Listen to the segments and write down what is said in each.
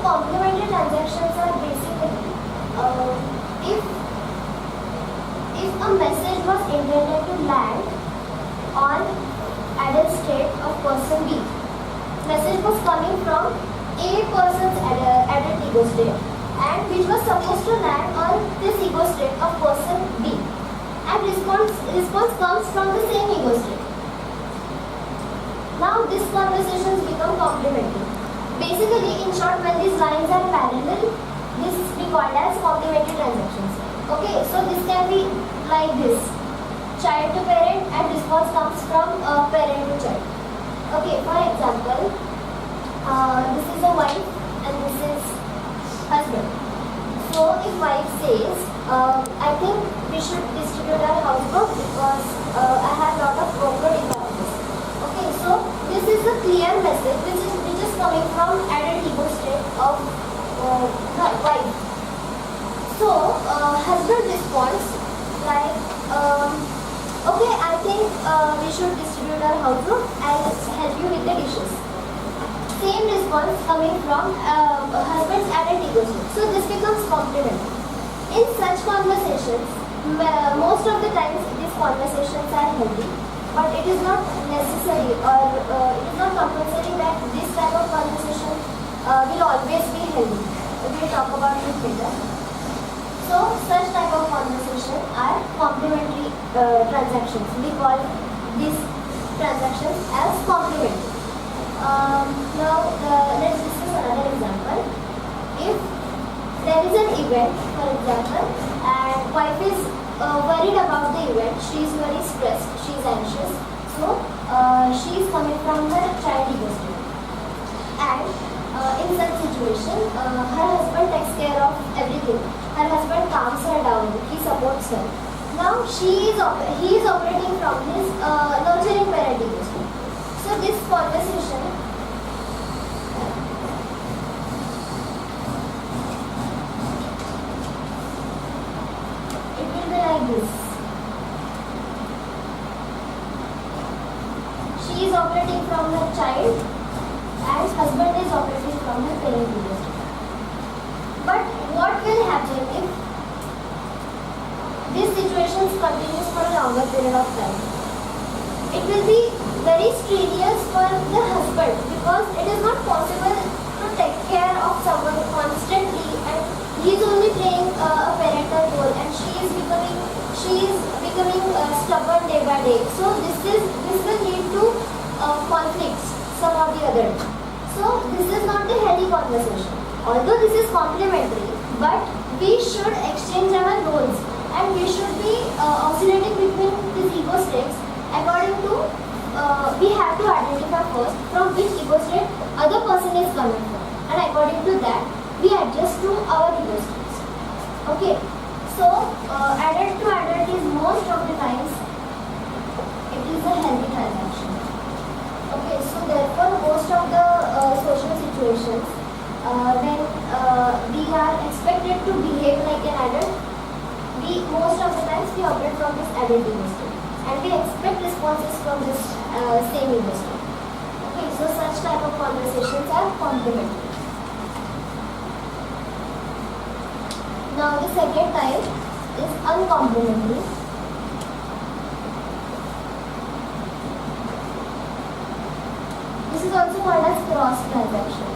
complementary transactions are basically if a message was intended to land on added state of person B, message was coming from A person's added ego state and which was supposed to land on this ego state of person B, and response comes from the same ego state. Now these conversations become complementary. Basically, in short, when these lines are parallel, this is called as complementary transactions. Okay, so this can be like this: child to parent, and response comes from parent to child. Okay, for example, this is a wife and this is husband. So if wife says, I think we should distribute our house work because I have a lot of workload in the office. Okay, so this is a clear message which is coming from added ego state of her wife. So husband responds like, okay, I think we should distribute our house work. I'll help you with the dishes. Same response coming from husband's added ego state. So this becomes complementary. In such conversations, most of the times these conversations are healthy, but it is not necessary or it is not compulsory that this type of conversation will always be healthy. We will talk about it later. So such type of conversation are complementary transactions. We call these transactions as complementary. Now let's discuss another example. If there is an event, for example, and wife is worried about the event, she is very stressed, she is anxious, so she is coming from her child ego state. And in such situation, her husband takes care of everything. Her husband calms her down, he supports her. Now he is operating from his nurturing parent ego state. So this conversation like this. She is operating from her child and husband is operating from her parent ego state. But what will happen if this situation continues for a longer period of time? It will be very strenuous for the husband because it is not possible to take care of someone constantly, and he is only playing a parental role and she is becoming stubborn day by day. So this will lead to conflicts some or the other. So this is not a healthy conversation. Although this is complementary, but we should exchange our roles and we should be oscillating between these ego states according to we have to identify first from which ego state other person is coming from, and according to that we adjust to our ego states. Okay, so adult to adult is most of the times it is a healthy transaction. Okay, so therefore most of the social situations when we are expected to behave like an adult, most of the times we operate from this adult ego state and we expect responses from this same ego state. Okay, so such type of conversations are complementary. Now the second type is uncomplimentary. This is also called as cross transactions.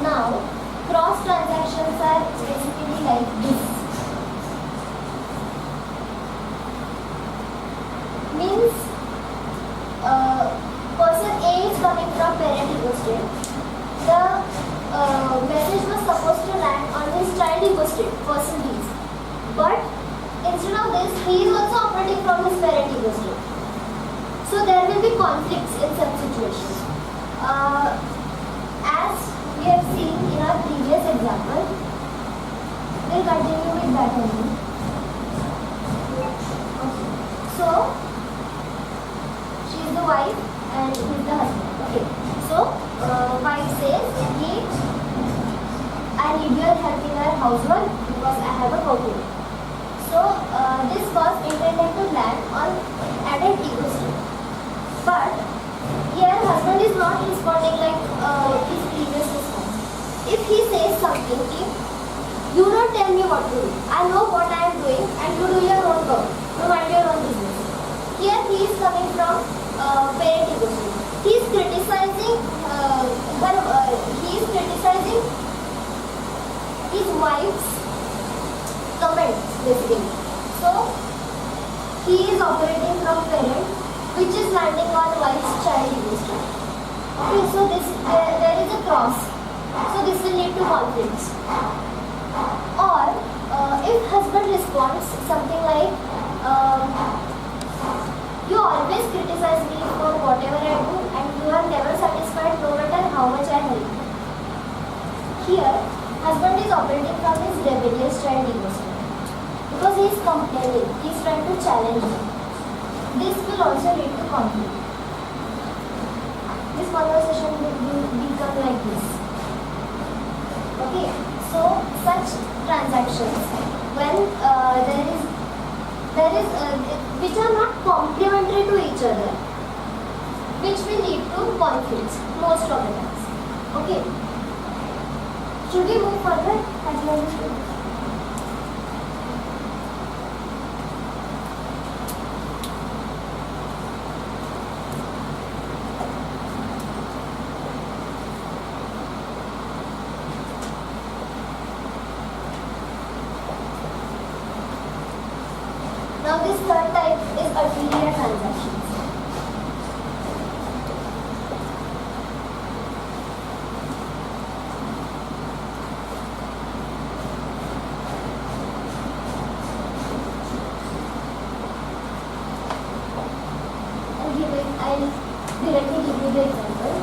Now, cross transactions are basically like this. Means person A is coming from parent ego state. The message was supposed to land on his child ego state, person B. But instead of this, he is also operating from his parent ego state. So there will be conflicts in such situations. As we have seen in our previous example, we'll continue with that only. wife and he is the husband. Okay. So wife says, I need your help in our housework because I have a cow. So this was intended to land on added ego state. But here husband is not responding like his previous response. If he says something, you don't tell me what to do. I know what I am doing and you do your own work. You mind your own business. Here he is coming from parent ego state. He is criticizing his wife's comments basically. So he is operating from parent, which is landing on wife's child ego state. Okay, so there is a cross. So this will lead to conflicts. Or if husband responds something like, you always criticize me for whatever I do and you are never satisfied no matter how much I help. Here, husband is operating from his rebellious child ego state. Because he is complaining, he is trying to challenge me. This will also lead to conflict. This conversation will become like this. Okay, so such transactions when there is which are not complementary to each other, which will lead to conflicts most of the times. Okay, should we move further? As you understood. Now this third type is ulterior transactions. I'll directly give you the example.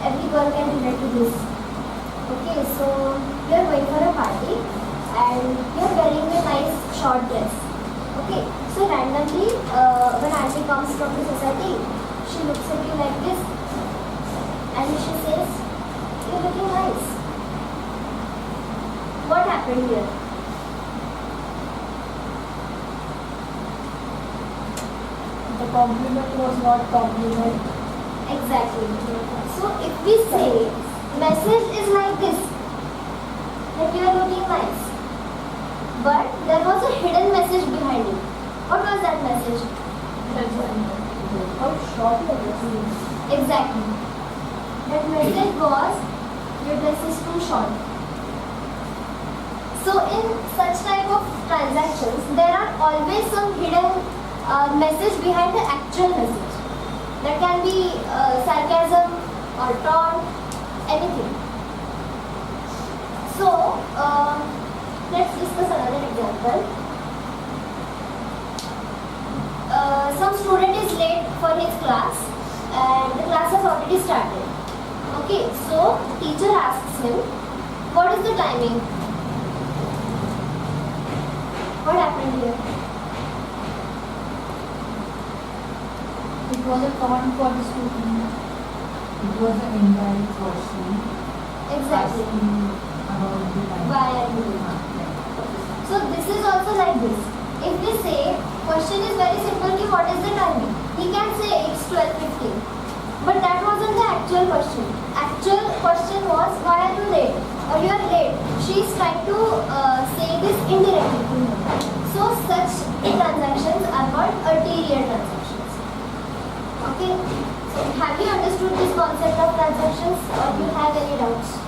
Everyone can relate to this. Okay, so you are going for a party and you are wearing a nice short dress. Okay, so randomly when auntie comes from the society, she looks at you like this and she says, you're looking nice. What happened here? The compliment was not compliment. Exactly. So if we say message is like this, that you are looking nice, but there was a hidden message behind it. What was that message? How short your dress is. Exactly. That message was your dress is too short. So in such type of transactions, there are always some hidden message behind the actual message. That can be sarcasm or taunt, anything. So let's discuss another example. Some student is late for his class and the class has already started. Okay, so teacher asks him, what is the timing? What happened here? It was a taunt for the student. It was an indirect question. Exactly. Asking about the time. Why are you doing that? So this is also like this. If we say, question is very simple, what is the timing? He can say it's 12:15. But that wasn't the actual question. Actual question was, why are you late? Or you are late. She is trying to say this indirectly. So such transactions are called ulterior transactions. Okay. So have you understood this concept of transactions or do you have any doubts?